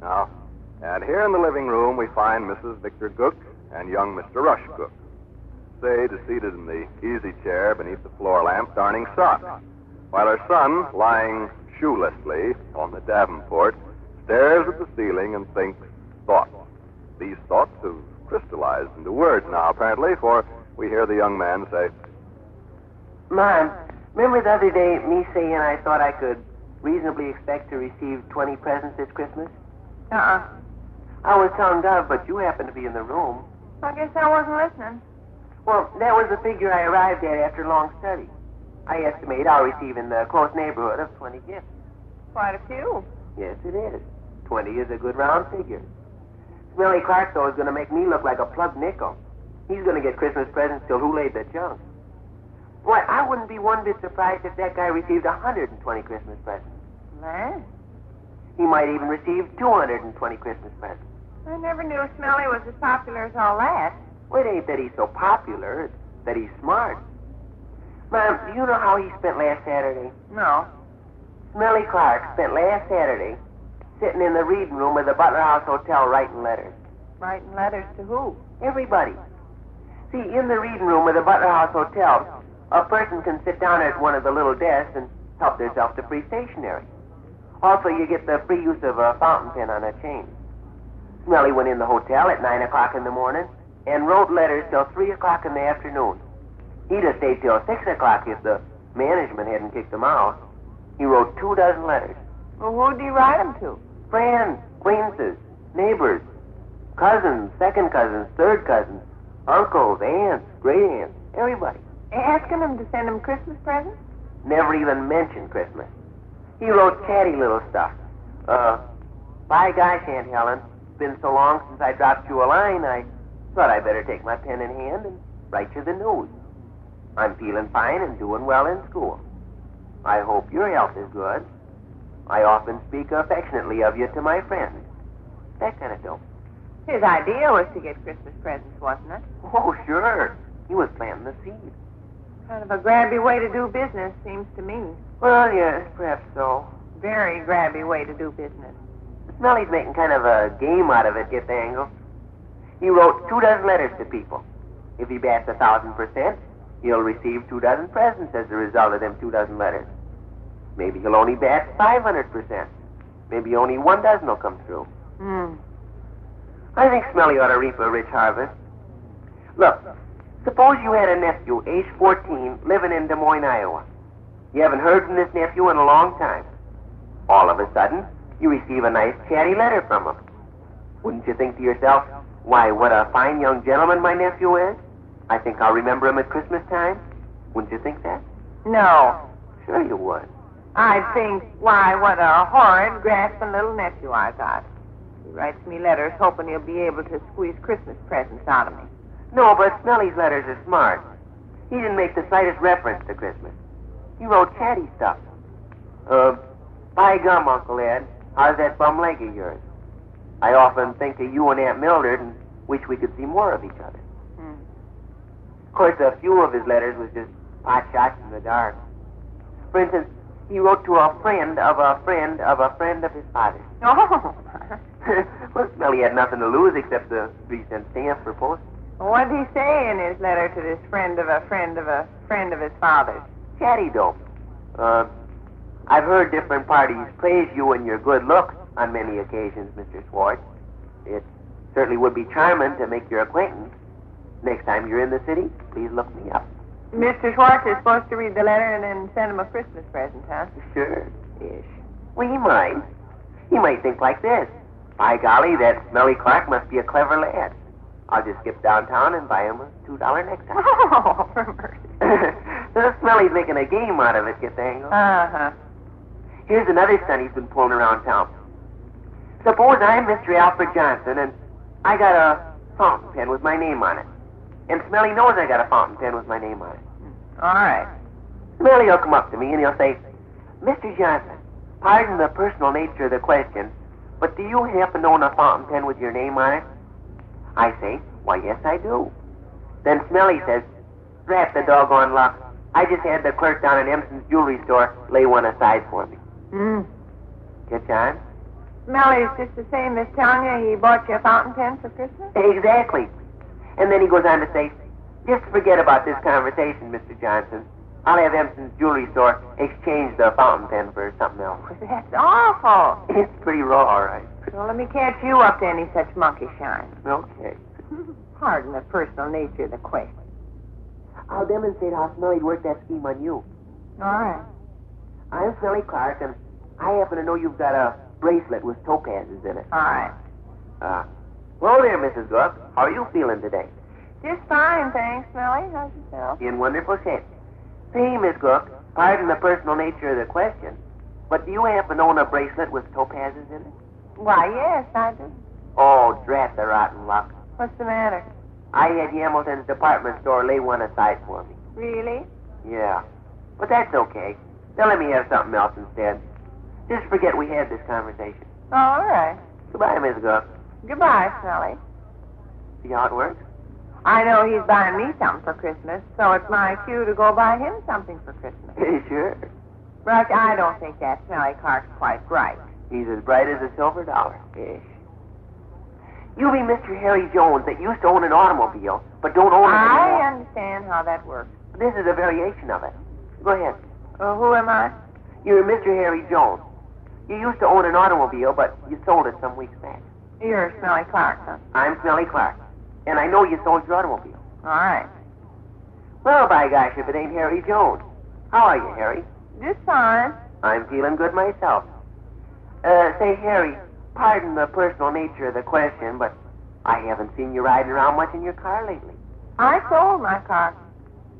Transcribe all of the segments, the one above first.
Now, and here in the living room we find Mrs. Victor Gook and young Mr. Rush Gook. Sade is seated in the easy chair beneath the floor lamp darning socks, while her son, lying shoelessly on the davenport, stares at the ceiling and thinks thoughts. These thoughts have crystallized into words now, apparently, for we hear the young man say, Mom, remember the other day me saying I thought I could reasonably expect to receive 20 presents this Christmas? Uh-uh. I was telling Dove, but you happened to be in the room. I guess I wasn't listening. Well, that was the figure I arrived at after long study. I estimate I'll receive in the close neighborhood of 20 gifts. Quite a few. Yes, it is. 20 is a good round figure. Smelly Clark, though, is going to make me look like a plugged nickel. He's going to get Christmas presents till who laid the junk. Boy, I wouldn't be one bit surprised if that guy received 120 Christmas presents. Man, He might even receive 220 Christmas presents. I never knew Smelly was as popular as all that. Well, it ain't that he's so popular, it's that he's smart. Mom, do you know how he spent last Saturday? No. Smelly Clark spent last Saturday sitting in the reading room of the Butler House Hotel writing letters. Writing letters to who? Everybody. See, in the reading room of the Butler House Hotel, a person can sit down at one of the little desks and help themselves to free stationery. Also, you get the free use of a fountain pen on a chain. Smelly went in the hotel at 9 o'clock in the morning and wrote letters till 3 o'clock in the afternoon. He'd have stayed till 6 o'clock if the management hadn't kicked him out. He wrote 24 letters. Well, who'd he write them to? Friends, acquaintances, neighbors, cousins, second cousins, third cousins, uncles, aunts, great aunts, everybody. Asking him to send him Christmas presents? Never even mentioned Christmas. He wrote chatty little stuff. By gosh, Aunt Helen, it's been so long since I dropped you a line, I thought I better take my pen in hand and write you the news. I'm feeling fine and doing well in school. I hope your health is good. I often speak affectionately of you to my friends. That kind of dope. His idea was to get Christmas presents, wasn't it? Oh, sure. He was planting the seed. Kind of a grabby way to do business, seems to me. Well, yes, perhaps so. Very grabby way to do business. Smelly's making kind of a game out of it, get the angle. He wrote 24 letters to people. If he bats 1,000%, he'll receive 24 presents as a result of them 24 letters. Maybe he'll only bat 500%. Maybe only 12 will come through. I think Smelly ought to reap a rich harvest. Look, suppose you had a nephew, age 14, living in Des Moines, Iowa. You haven't heard from this nephew in a long time. All of a sudden, you receive a nice chatty letter from him. Wouldn't you think to yourself, why, what a fine young gentleman my nephew is? I think I'll remember him at Christmas time. Wouldn't you think that? No. Sure you would. I'd think, why, what a horrid, grasping little nephew I got. He writes me letters hoping he'll be able to squeeze Christmas presents out of me. No, but Smelly's letters are smart. He didn't make the slightest reference to Christmas. He wrote chatty stuff. By gum, Uncle Ed, how's that bum leg of yours? I often think of you and Aunt Mildred and wish we could see more of each other. Of course, a few of his letters was just pot shots in the dark. For instance, he wrote to a friend of a friend of a friend of his father's. Oh. Well, Smelly had nothing to lose except the 3-cent stamp for postage. What did he say in his letter to this friend of a friend of a friend of his father's? Chatty dope. I've heard different parties praise you and your good looks on many occasions, Mr. Schwartz. It certainly would be charming to make your acquaintance. Next time you're in the city, please look me up. Mr. Schwartz is supposed to read the letter and then send him a Christmas present, huh? Sure. Ish. Well, he might. He might think like this. By golly, that Smelly Clark must be a clever lad. I'll just skip downtown and buy him a $2 necktie. Oh, for mercy. So Smelly's making a game out of it, get the angle? Uh-huh. Here's another stunt he's been pulling around town. Suppose I'm Mr. Alfred Johnson, and I got a fountain pen with my name on it. And Smelly knows I got a fountain pen with my name on it. All right. Smelly will come up to me and he'll say, Mr. Johnson, pardon the personal nature of the question, but do you happen to own a fountain pen with your name on it? I say, why, yes, I do. Then Smelly says, drat the doggone luck. I just had the clerk down at Empson's jewelry store lay one aside for me. Catch on? Smelly's just the same as telling you he bought you a fountain pen for Christmas? Exactly. And then he goes on to say, just forget about this conversation, Mr. Johnson. I'll have Empson's jewelry store exchange the fountain pen for something else. That's awful. It's pretty raw, all right. Well, let me catch you up to any such monkey shine. Okay. Pardon the personal nature of the question. I'll demonstrate how Smelly'd work that scheme on you. All right. I'm Smelly Clark, and I happen to know you've got a bracelet with topazes in it. All right. Well there, Mrs. Gook. How are you feeling today? Just fine, thanks, Smelly. How's yourself? In wonderful shape. Say, Miss Gook, pardon the personal nature of the question, but do you happen to own a bracelet with topazes in it? Why, yes, I do. Oh, drat the rotten luck. What's the matter? I had Hamilton's department store lay one aside for me. Really? Yeah. But that's okay. They'll let me have something else instead. Just forget we had this conversation. All right. Goodbye, Miss Gook. Goodbye, Smelly. See how it works? I know he's buying me something for Christmas, so it's my cue to go buy him something for Christmas. Sure. Rush, I don't think that Smelly Clark's quite bright. He's as bright as a silver dollar. Ish. You be Mr. Harry Jones that used to own an automobile, but don't own it anymore. I understand how that works. This is a variation of it. Go ahead. Who am I? You're Mr. Harry Jones. You used to own an automobile, but you sold it some weeks back. You're Smelly Clark, huh? I'm Smelly Clark, and I know you sold your automobile. All right. Well, by gosh, if it ain't Harry Jones. How are you, Harry? Just fine. I'm feeling good myself. Say, Harry, pardon the personal nature of the question, but I haven't seen you riding around much in your car lately. I sold my car.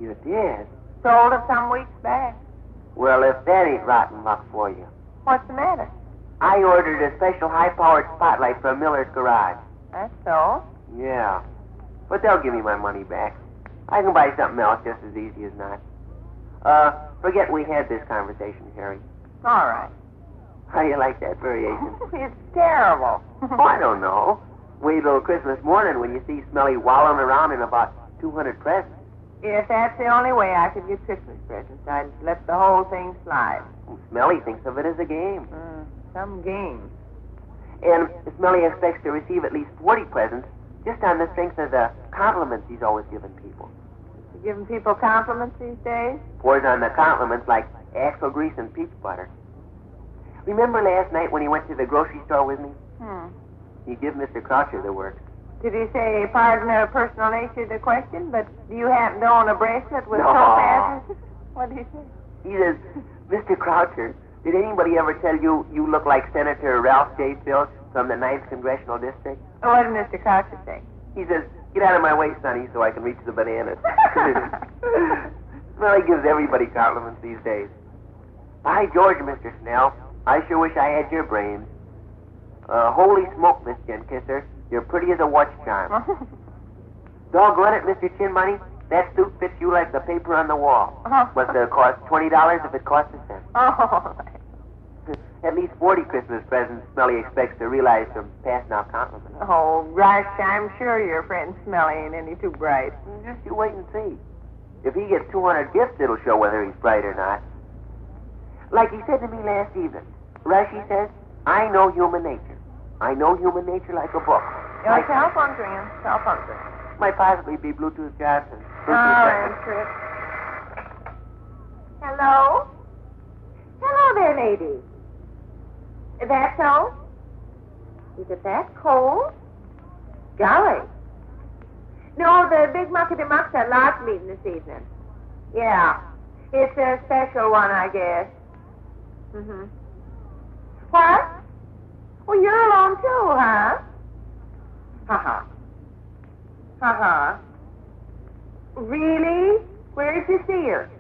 You did? Sold it some weeks back. Well, if that ain't rotten luck for you. What's the matter? I ordered a special high-powered spotlight from Miller's garage. That's so. Yeah. But they'll give me my money back. I can buy something else just as easy as not. Forget we had this conversation, Harry. All right. How do you like that variation? It's terrible. Oh, I don't know. Wait till Christmas morning when you see Smelly wallowing around in about 200 presents. If that's the only way I could get Christmas presents, I'd let the whole thing slide. Smelly thinks of it as a game. Some game. And Smelly expects to receive at least 40 presents just on the strength of the compliments he's always given people. You giving people compliments these days? Pours on the compliments like axle grease and peach butter. Remember last night when he went to the grocery store with me? He gave Mr. Croucher the works. Did he say, pardon the personal nature of the question, but do you happen to own a bracelet with topazes? What did he say? He says, Mr. Croucher, did anybody ever tell you you look like Senator Ralph J. Filch from the 9th Congressional District? What did Mr. Croucher say? He says, get out of my way, Sonny, so I can reach the bananas. Well, he gives everybody compliments these days. By George, Mr. Snell, I sure wish I had your brains. Holy smoke, Miss Chin Kisser. You're pretty as a watch charm. Doggone it, Mr. Chin Money. That suit fits you like the paper on the wall. Must have cost $20 if it cost a cent. At least 40 Christmas presents Smelly expects to realize from passing out compliments. Oh, Rush, I'm sure your friend Smelly ain't any too bright. Just you wait and see. If he gets 200 gifts, it'll show whether he's bright or not. Like he said to me last evening. Rush, he says, I know human nature. I know human nature like a book. Your cell phone's ringing. Cell phone's ringing. Might possibly be Bluetooth Johnson. Answer it. Hello? Hello there, lady. That so? Is it that cold? Golly. No, the big muckety-muck's at large meeting this evening. Yeah. It's a special one, I guess. What? Well, you're alone too, huh? Ha-ha. Ha-ha. Really? Where did you see her?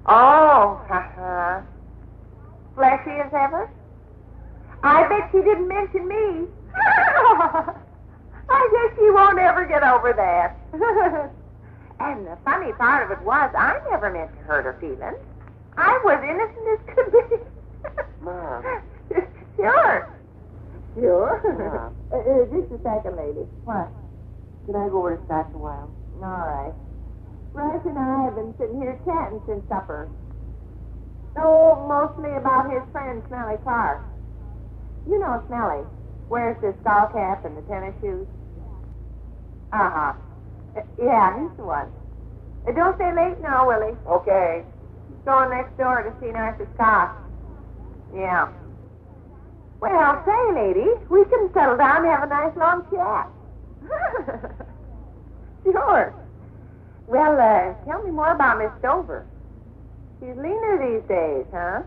Oh, ha-ha. Fleshy as ever? I bet she didn't mention me. I guess she won't ever get over that. And the funny part of it was, I never meant to hurt her feelings. I was innocent as could be. Mom. Sure. Sure. Just a second, lady. What? Can I go over to Scott's a while? All right. Rush and I have been sitting here chatting since supper. Oh, mostly about his friend, Smelly Clark. You know Smelly. Wears the skull cap and the tennis shoes. Uh-huh. Yeah, he's the one. Don't stay late now, Willie. Okay. Going next door to see Arthur Scott. Yeah. Well, say, lady, we can settle down and have a nice long chat. Sure. Well, tell me more about Miss Dover. She's leaner these days, huh?